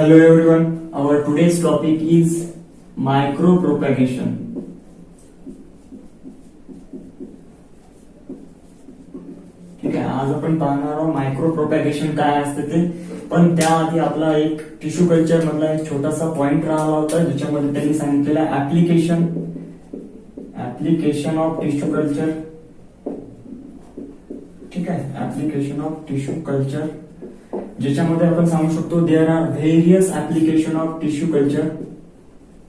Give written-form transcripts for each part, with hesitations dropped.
Hello everyone, our today's topic is micropropagation. ठीक आहे, आज आपण पाहणार आहोत मायक्रोप्रोपॅगेशन काय असते ते. पण त्याआधी आपला एक टिश्यू कल्चर मधला एक छोटासा पॉइंट राहिला होता ज्याच्यामध्ये त्यांनी सांगितलेलं ऍप्लिकेशन ऑफ टिश्यू कल्चर. ठीक आहे, ऍप्लिकेशन ऑफ टिश्यू कल्चर ज्याच्यामध्ये आपण सांगू शकतो there are various application of tissue culture.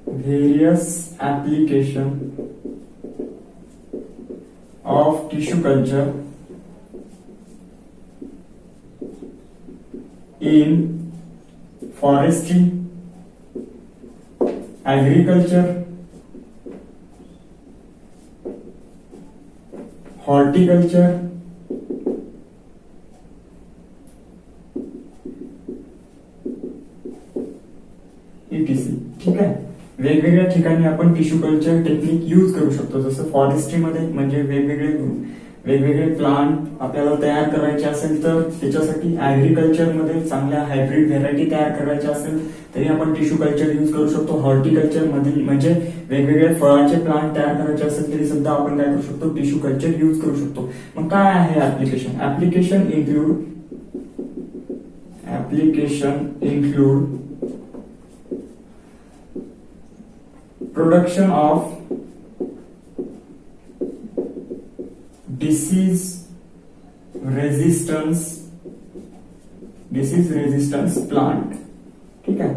Various application of tissue culture in forestry, agriculture, horticulture, etc. ठीक आहे, वेगवेगळ्या ठिकाणी आपण टिश्यू कल्चर टेक्निक यूज करू शकतो. जसं फॉरेस्ट्री मध्ये म्हणजे वेगवेगळे प्लांट आपल्याला तयार करायचे असेल तर त्याच्यासाठी ऍग्रिकल्चर मध्ये चांगल्या हायब्रिड व्हेरायटी तयार करायच्या असेल तरी आपण टिश्यू कल्चर यूज करू शकतो. हॉर्टिकल्चर मध्ये म्हणजे वेगवेगळे फळाचे प्लांट तयार करायचे असेल तरी सुद्धा आपण काय करू शकतो, टिश्यू कल्चर यूज करू शकतो. मग काय आहे application? Application include production of disease resistance plant. ठीक आहे,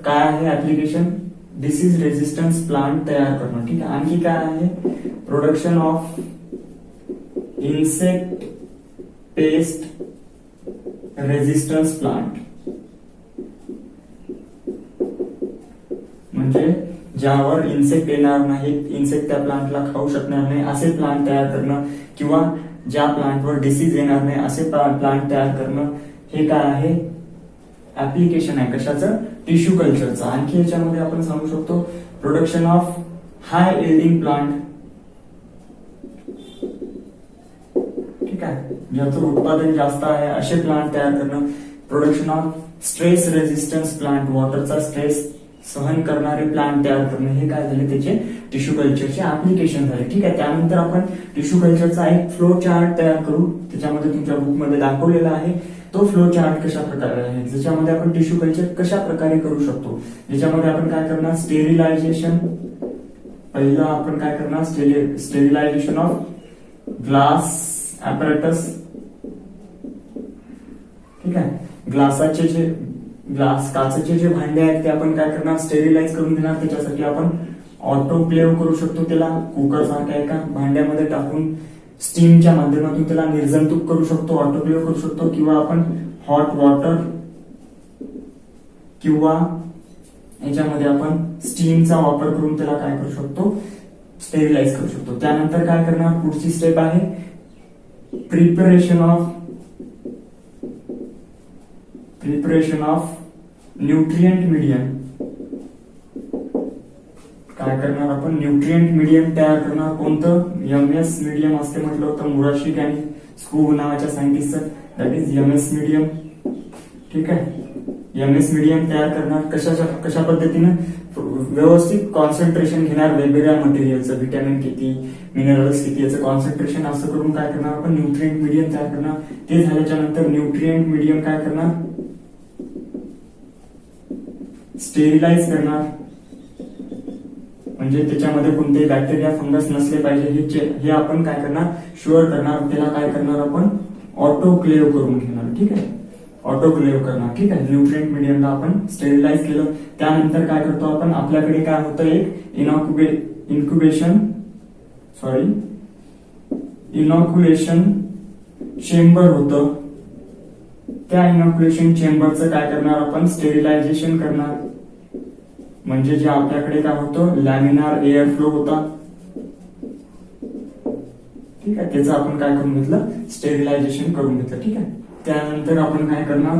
काय आहे ऍप्लिकेशन? डिसीज रेजिस्टन्स प्लांट तयार करणं. ठीक आहे, आणखी काय आहे? Production of insect paste resistance plant म्हणजे ज्यावर इन्सेक्ट येणार नाहीत, इन्सेक्ट त्या प्लांटला खाऊ शकणार नाही असे प्लांट तयार करणं किंवा ज्या प्लांटवर डिसीज येणार नाही असे प्लांट तयार करणं, हे काय आहे? ऍप्लिकेशन आहे. कशाचं? टिश्यू कल्चरचं. आणखी याच्यामध्ये आपण सांगू शकतो production of high yielding plant. ठीक आहे, ज्याचं उत्पादन जास्त आहे असे प्लांट तयार करणं. Production of stress resistance plant, वॉटरचा स्ट्रेस सहन करणारे प्लांट तयार करणे, हे काय झाले? त्याचे टिश्यू कल्चरचे ऍप्लिकेशन झाले. ठीक आहे, त्यानंतर आपण टिश्यू कल्चरचा एक फ्लो चार्ट तयार करू. त्याच्यामध्ये तुमच्या बुक मध्ये दाखवलेला आहे तो फ्लो चार्ट कशा प्रकारे आहे, ज्याच्यामध्ये आपण टिश्यू कल्चर कशा प्रकारे करू शकतो. ज्याच्यामध्ये आपण काय करणार? स्टेरिलायझेशन. पहिलं आपण काय करणार? Sterilisation of glass ऍपरेटस. ठीक आहे, काचेचे जे भांडे आहेत ते आपण काय करणार? स्टेरिलाइज करून घेणार. त्याच्यासाठी आपण ऑटोक्लेव्ह करू शकतो त्याला. कुकर सारख्या एका भांड्यामध्ये टाकून स्टीमच्या माध्यमातून त्याला निर्जंतुक करू शकतो, ऑटोक्लेव्ह करू शकतो. किंवा आपण हॉट वॉटर किंवा याच्यामध्ये आपण स्टीमचा वापर करून त्याला काय करू शकतो? स्टेरिलाइज करू शकतो. त्यानंतर काय करणार? पुढची स्टेप आहे प्रिपरेशन ऑफ न्यूट्रिएंट मीडियम. काय करणार आपण? न्यूट्रिएंट मीडियम तयार करणार. कोणतं? MS मीडियम असते म्हटलं होतं मुराशिक आणि स्कूब नावाच्या सायंटिस्टचं. That is MS medium. ठीक आहे, MS मीडियम तयार करणार. कशा पद्धतीनं? व्यवस्थित कॉन्सन्ट्रेशन घेणार वेगवेगळ्या मटेरियलचं, व्हिटॅमिन किती, मिनरल्स किती याचं कॉन्सन्ट्रेशन असं करून काय करणार आपण? न्यूट्रिएंट मीडियम तयार करणार. ते झाल्याच्या नंतर न्यूट्रिएंट मीडियम काय करणार? स्टेरिलाइज करणार. म्हणजे त्याच्यामध्ये कोणतेही बॅक्टेरिया फंगस नसले पाहिजे हे आपण काय करणार? शुअर करणार. त्याला काय करणार आपण? ऑटोक्लेव्ह करून घेणार. ठीक आहे, ऑटोक्लेव्ह करणार. ठीक आहे, न्यूट्रिएंट मीडियमला आपण स्टेरिलाइज केलं. त्यानंतर काय करतो आपण? आपल्याकडे काय होतं? एक इनॉक्युलेशन चेंबर होतं. त्या इनॉक्युलेशन चेंबरचं काय करणार आपण? स्टेरिलायझेशन करणार. म्हणजे जे आपल्याकडे काय होतं? लॅमिनार एअर फ्लो होता. ठीक आहे, त्याचं आपण काय करून घेतलं? स्टेरिलायझेशन करून घेतलं. ठीक आहे, त्यानंतर आपण काय करणार?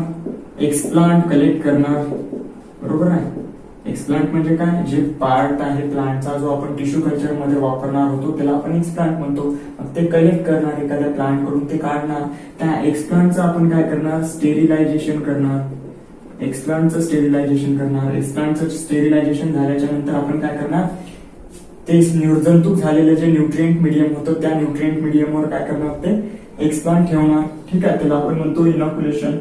एक्सप्लांट कलेक्ट करणार. बरोबर आहे, एक्सप्लांट म्हणजे काय? जे पार्ट आहे प्लांटचा जो आपण टिश्यू कल्चर मध्ये वापरणार होतो त्याला आपण एक्सप्लांट म्हणतो. ते कलेक्ट करणार एखाद्या प्लांट कडून, ते काढणार. त्या एक्सप्लांटचं आपण काय करणार? स्टेरिलायझेशन करणार. एक्सप्लांटचं स्टेरिलायझेशन करणार. एक्सप्लांटचं स्टेरिलायझेशन झाल्याच्या नंतर आपण काय करणार, ते निर्जंतुक झालेलं जे न्यूट्रिएंट मीडियम होतं त्या न्यूट्रिएंट मीडियमवर काय करणार, ते एक्सप्लांट ठेवणार. ठीक आहे, त्याला आपण म्हणतो इनॉक्युलेशन.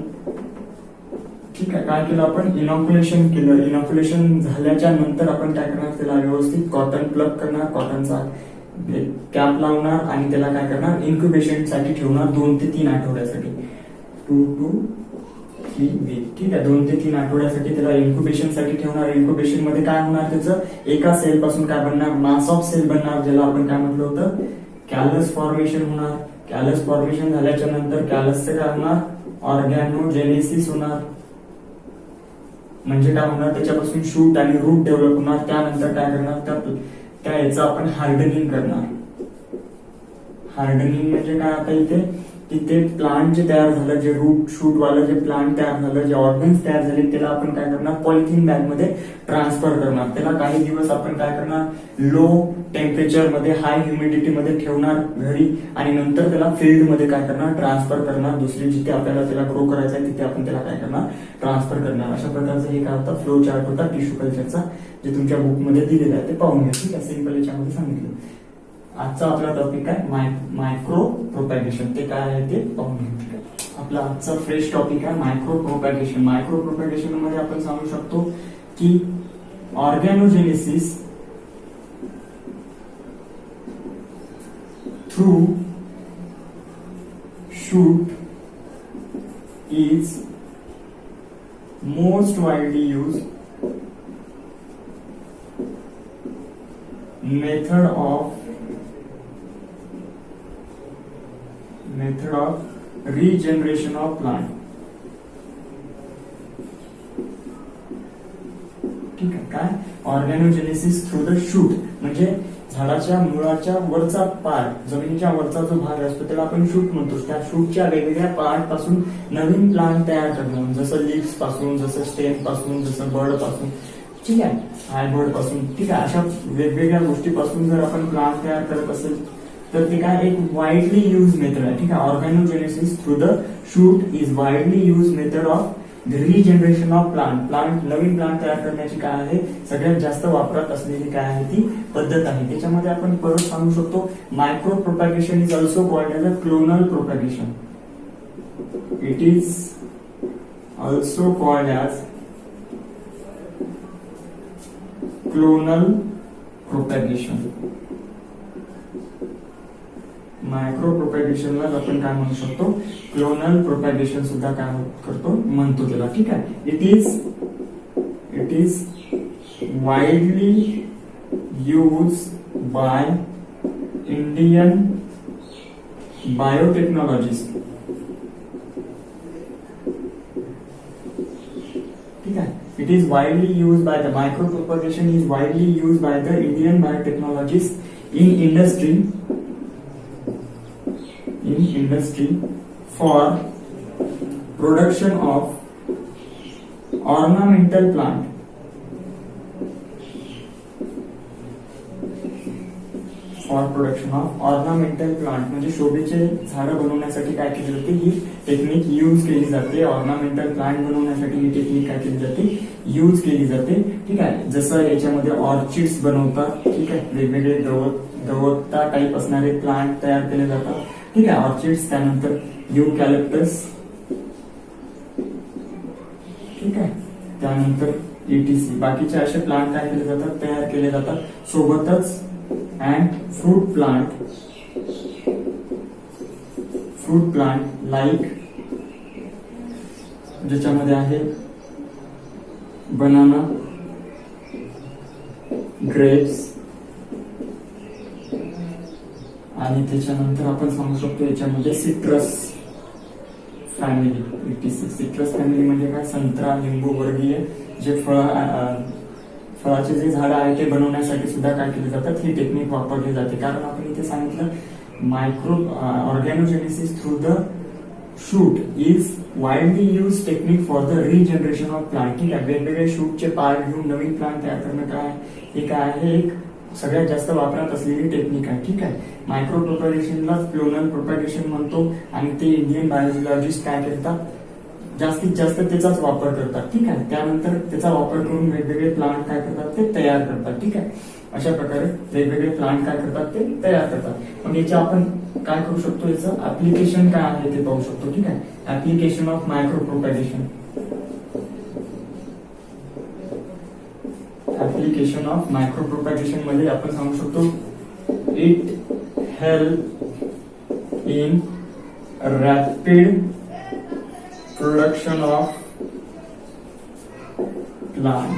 ठीक आहे, काय केलं आपण, इनॉक्युलेशन केलं. इनॉक्युलेशन झाल्याच्या नंतर आपण काय करणार, त्याला व्यवस्थित कॉटन प्लग करणार, कॉटनचा कॅप लावणार आणि त्याला काय करणार, इन्क्युबेशन साठी ठेवणार 2 ते 3 आठवड्यासाठी. 2 to 3 वीक. ठीक आहे, 2 ते 3 आठवड्यासाठी त्याला इन्क्युबेशन साठी ठेवणार. इन्क्युबेशन मध्ये काय होणार, त्याचं एका सेल पासून काय बनणार, मास ऑफ सेल बनणार, ज्याला आपण काय म्हटलं होतं, कॅलस फॉर्मेशन होणार. कॅलस फॉर्मेशन झाल्याच्या नंतर कॅलसचं काय होणार, ऑर्गॅनोजेनेसिस होणार. म्हणजे काय होणार, त्याच्यापासून शूट आणि रूट डेव्हलप होणार. त्यानंतर काय करणार, त्या याचं आपण हार्डनिंग करणार. हार्डनिंग म्हणजे काय, आता इथे प्लांट जे तयार झालं, जे रूट शूट वाला जे प्लांट तयार झालं, जे ऑर्गन्स तयार झाले, त्याला आपण काय करणार, पॉलिथिन बॅग मध्ये ट्रान्सफर करणार. त्याला काही दिवस आपण काय करणार, लो टेम्परेचर मध्ये, हाय ह्युमिडिटी मध्ये ठेवणार घरी आणि नंतर त्याला फील्ड मध्ये काय करणार, ट्रान्सफर करणार. दुसरी जिथे आपल्याला त्याला ग्रो करायचं आहे तिथे आपण त्याला काय करणार, ट्रान्सफर करणार. अशा प्रकारचं हे काय होता, फ्लो चार्ट होता टिश्यू कल्चरचा, जे तुमच्या बुक मध्ये दिलेला आहे ते पाहून घ्या. ठीक आहे, सिंपल याच्यामध्ये सांगितलं. आजचा आपला टॉपिक आहे मायक्रो प्रोपॅगेशन. ते काय आहे ते पाहून घ्या. आपला आजचा फ्रेश टॉपिक आहे मायक्रो प्रोपॅगेशन. मायक्रो प्रोपॅगेशन मध्ये आपण सांगू शकतो की organogenesis through shoot is most widely used method of regeneration of plant. ठीक आहे, काय ऑर्गॅनोजेनेसिस थ्रू द शूट म्हणजे झाडाच्या मुळाच्या वरचा पार्ट, जमिनीच्या वरचा जो भाग असतो त्याला आपण शूट म्हणतो. त्या शूटच्या वेगवेगळ्या पार्ट पासून नवीन प्लांट तयार करणं, जसं लिव्स पासून, जसं स्टेम पासून, जसं बर्ड पासून. ठीक आहे, हायबर्ड पासून. ठीक आहे, अशा वेगवेगळ्या गोष्टीपासून जर आपण प्लांट तयार करत असेल तर ते काय एक वाईडली यूज मेथड आहे. ठीक आहे, organogenesis through the shoot is widely use method of the regeneration of plant. नवीन प्लांट तयार करण्याची काय आहे, सगळ्यात जास्त वापरात असलेली काय आहे ती पद्धत आहे. त्याच्यामध्ये आपण परत सांगू शकतो, micro propagation is also called as a clonal propagation. It is also called as clonal propagation. Micro प्रोपॅगेशनला आपण काय म्हणू शकतो, क्लोनल प्रोपॅगेशन सुद्धा काय करतो म्हणतो त्याला. ठीक आहे, it is widely use by Indian biotechnologist. ठीक आहे, it is widely used by the micropropagation is widely used by the Indian biotechnologists in industry for production of ornamental plant. For production of ornamental plant म्हणजे शोभेचे झाडं बनवण्यासाठी काय केली जाते, ही technique use केली जाते. ऑर्नामेंटल प्लांट बनवण्यासाठी ही टेक्निक काय केली जाते, यूज केली जाते. ठीक आहे, जसं याच्यामध्ये ऑर्चिड्स बनवतात. ठीक आहे, वेगवेगळे गवता टाईप असणारे प्लांट तयार केले जातात. ठीक आहे, ऑर्चिड्स, त्यानंतर युकॅलिप्टस. ठीक आहे, त्यानंतर ETC, बाकीचे असे प्लांट काय केले जातात, तयार केले जातात. सोबतच अँड फ्रूट प्लांट लाईक, ज्याच्यामध्ये आहे बनाना, ग्रेप्स आणि त्याच्यानंतर आपण सांगू शकतो याच्यामध्ये citrus family. ETC citrus family म्हणजे काय, संत्रा, लिंबू वर्गीय जे फळाचे जे झाड आहे ते बनवण्यासाठी सुद्धा काय केले जातात, ही टेक्निक वापरली जाते. कारण आपण इथे सांगितलं micro organogenesis through the shoot is widely use technique for the regeneration of plant. ठीक आहे, वेगवेगळे शूटचे पार्ट घेऊन नवीन प्लांट तयार करणं काय हे काय आहे, एक सगळ्यात जास्त वापरात असलेली टेक्निक आहे. ठीक आहे, मायक्रो प्रोपॅगेशनला क्लोनल प्रोपॅगेशन म्हणतो आणि ते इंडियन बायोलॉजिस्ट काय करतात, जास्तीत जास्त त्याचाच वापर करतात. ठीक आहे, त्यानंतर त्याचा वापर करून वेगवेगळे प्लांट काय करतात ते तयार करतात. ठीक आहे, अशा प्रकारे वेगवेगळे प्लांट काय करतात ते तयार करतात. मग याचे आपण काय करू शकतो, याचं ऍप्लिकेशन काय आहे ते पाहू शकतो. ठीक आहे, application of micro propagation. Application of micro propagation मध्ये आपण सांगू शकतो it help in rapid production of plant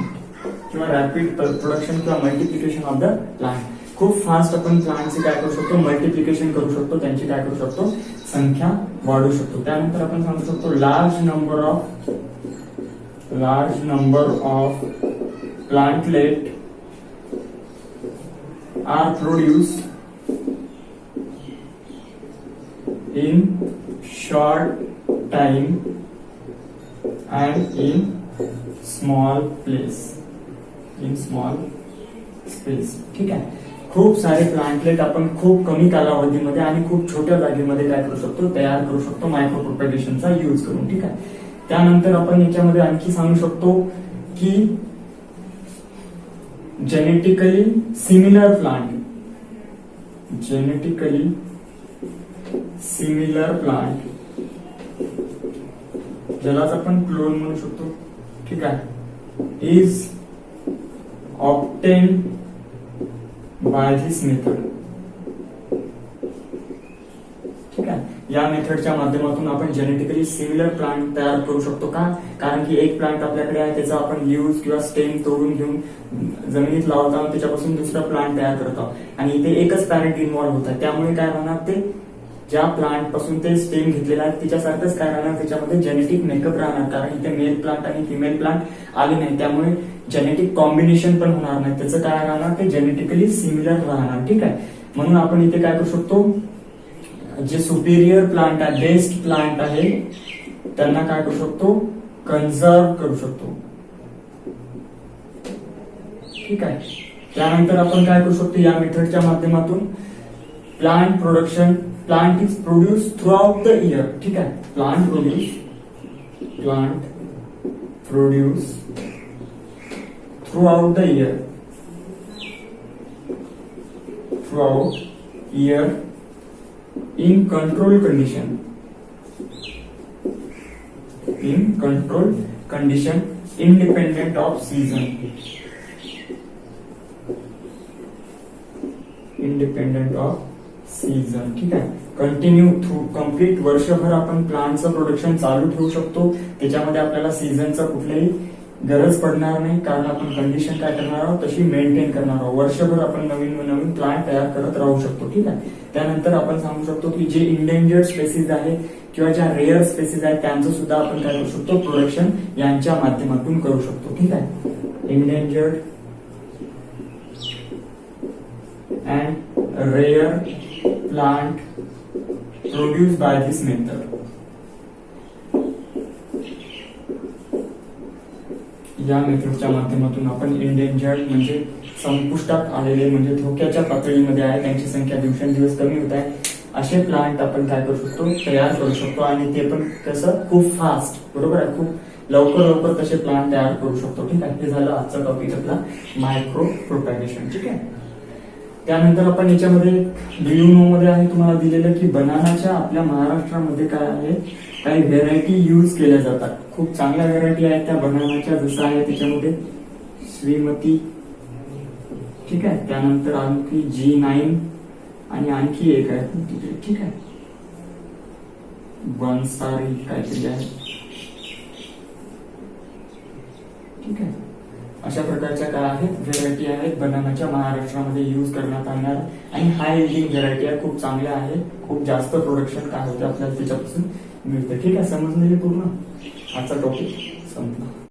किंवा रॅपिड प्रोडक्शन किंवा मल्टिप्लिकेशन ऑफ द प्लांट. खूप फास्ट आपण प्लांटचे काय करू शकतो, मल्टिप्लिकेशन करू शकतो, त्यांची काय करू शकतो, संख्या वाढवू शकतो. त्यानंतर आपण सांगू शकतो large number of plantlet are produced in short time and in small space. ठीक आहे, खूप सारे प्लांटलेट आपण खूप कमी कालावधीमध्ये आणि खूप छोट्या जागेमध्ये काय करू शकतो, तयार करू शकतो मायक्रो प्रोपॅगेशनचा यूज करून. ठीक आहे, त्यानंतर आपण याच्यामध्ये आणखी सांगू शकतो की जेनेटिकली सिमिलर प्लांट ज्यालाच आपण क्लोन म्हणू शकतो. ठीक आहे, is obtain by this method. ठीक आहे, या मेथडच्या माध्यमातून आपण जेनेटिकली सिमिलर प्लांट तयार करू शकतो. का? कारण की एक प्लांट आपल्याकडे आहे, त्याचा आपण लीव्स किंवा स्टेम तोडून घेऊन जमिनीत लावत आहोत, त्याच्यापासून दुसरा प्लांट तयार करत आहोत आणि इथे एकच पॅरेंट इन्व्हॉल्व्ह होत आहे. त्यामुळे काय राहणार, ते ज्या प्लांट पासून ते स्टेम घेतलेला आहे त्याच्यासारखंच काय राहणार, त्याच्यामध्ये जेनेटिक मेकअप राहणार. कारण इथे मेल प्लांट आणि फिमेल प्लांट आले नाही, त्यामुळे जेनेटिक कॉम्बिनेशन पण होणार नाही. त्याचं काय राहणार, ते जेनेटिकली सिमिलर राहणार. ठीक आहे, म्हणून आपण इथे काय करू शकतो, जे सुपिरियर प्लांट आहे, बेस्ट प्लांट आहे, त्यांना काय करू शकतो, कन्झर्व करू शकतो. ठीक आहे, त्यानंतर आपण काय करू शकतो, या मेथडच्या माध्यमातून plant is produce through out the year. ठीक आहे, plant produce through out the year in control condition independent of season. ठीक आहे, कंटिन्यू थ्रू कम्प्लीट वर्षभर आपण प्लांटचं प्रोडक्शन चालू ठेवू शकतो. त्याच्यामध्ये आपल्याला सीझनचं कुठल्याही गरज पडणार नाही, कारण आपण कंडिशन काय करणार आहोत, तशी मेंटेन करणार आहोत. वर्षभर आपण नवीन प्लांट तयार करत राहू शकतो. ठीक आहे, त्यानंतर आपण सांगू शकतो की जे इंडेंजर्ड स्पेसीज आहेत किंवा ज्या रेअर स्पेसीज आहेत त्यांचं सुद्धा आपण काय करू शकतो, प्रोडक्शन यांच्या माध्यमातून करू शकतो. ठीक आहे, endangered and rare plant produce by this method. या मेथडच्या माध्यमातून आपण इंडेंजर्ड म्हणजे संपुष्टात आलेले, म्हणजे धोक्याच्या पातळीमध्ये आहे, त्यांची संख्या दिवसेंदिवस कमी होत आहे, असे प्लांट आपण काय करू शकतो, तयार करू शकतो. आणि ते पण कसं, खूप फास्ट, बरोबर आहे, खूप लवकर तसे प्लांट तयार करू शकतो. ठीक आहे, हे झालं आजचा टॉपिक आपला मायक्रो प्रोपॅगेशन. ठीक आहे, त्यानंतर आपण याच्यामध्ये लिओनो मध्ये आहे तुम्हाला दिलेलं की बनानाच्या आपल्या महाराष्ट्रामध्ये काय आहे, काही व्हेरायटी यूज केल्या जातात. खूप चांगल्या व्हेरायटी आहेत त्या बनानाच्या, जसं आहे त्याच्यामध्ये श्रीमती. ठीक आहे, त्यानंतर आणखी G9 आणि आणखी एक आहे तिथे. ठीक आहे, बनसारी काहीतरी आहे. ठीक आहे, अशा प्रकारच्या काय आहेत, व्हेरायटी आहेत बनानाच्या महाराष्ट्रामध्ये यूज करण्यात आणणार आणि हाय यील्डिंग व्हेरायटी आहे, खूप चांगल्या आहे, खूप जास्त प्रोडक्शन काय होते आपल्याला त्याच्यापासून मिळतं. ठीक आहे, समजलेली पूर्ण. आजचा टॉपिक संपला.